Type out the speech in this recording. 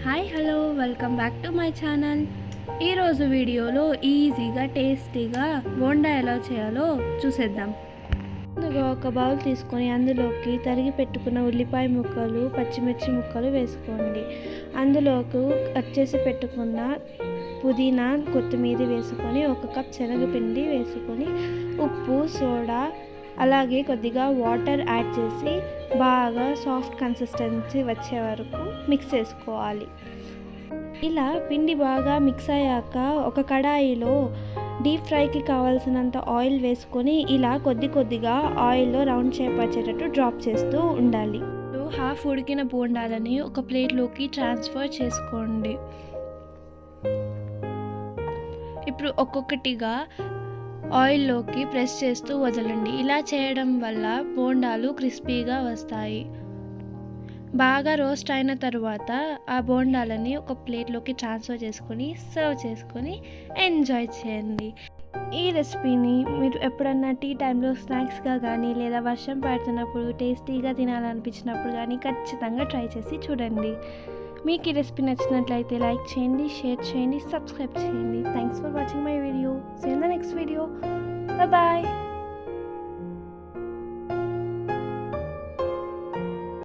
Hi hello welcome back to my channel. ఈరోజు వీడియోలో ఈజీగా టేస్టీగా బోండా ఎలా చేయాలో చూసేద్దాం. ముందుగా ఒక బౌల్ తీసుకొని అందులోకి తరిగి పెట్టుకున్న ఉల్లిపాయ ముక్కలు, పచ్చిమిర్చి ముక్కలు వేసుకోండి. అందులోకి కట్ చేసి పెట్టుకున్న పుదీనా, కొత్తిమీర వేసుకొని ఒక కప్ శనగపిండి వేసుకొని ఉప్పు, సోడా అలాగే కొద్దిగా వాటర్ యాడ్ చేసి బాగా సాఫ్ట్ కన్సిస్టెన్సీ వచ్చే వరకు మిక్స్ చేసుకోవాలి. ఇలా పిండి బాగా మిక్స్ అయ్యాక ఒక కడాయిలో డీప్ ఫ్రైకి కావాల్సినంత ఆయిల్ వేసుకొని ఇలా కొద్దిగా ఆయిల్లో రౌండ్ షేప్ వచ్చేటట్టు డ్రాప్ చేస్తూ ఉండాలి. హాఫ్ ఉడికిన బోండాలని ఒక ప్లేట్లోకి ట్రాన్స్ఫర్ చేసుకోండి. ఇప్పుడు ఒక్కొక్కటిగా ఆయిల్లోకి ప్రెస్ చేస్తూ వదలండి. ఇలా చేయడం వల్ల బోండాలు క్రిస్పీగా వస్తాయి. బాగా రోస్ట్ అయిన తర్వాత ఆ బోండాలని ఒక ప్లేట్లోకి ట్రాన్స్ఫర్ చేసుకొని సర్వ్ చేసుకొని ఎంజాయ్ చేయండి. ఈ రెసిపీని మీరు ఎప్పుడన్నా టీ టైంలో స్నాక్స్గా కానీ లేదా వర్షం పడుతున్నప్పుడు టేస్టీగా తినాలనిపించినప్పుడు కానీ ఖచ్చితంగా ట్రై చేసి చూడండి. మీకు ఈ రెసిపీ నచ్చినట్లయితే లైక్ చేయండి, షేర్ చేయండి, సబ్స్క్రైబ్ చేయండి. Thanks for watching my video. See you in the next video. Bye.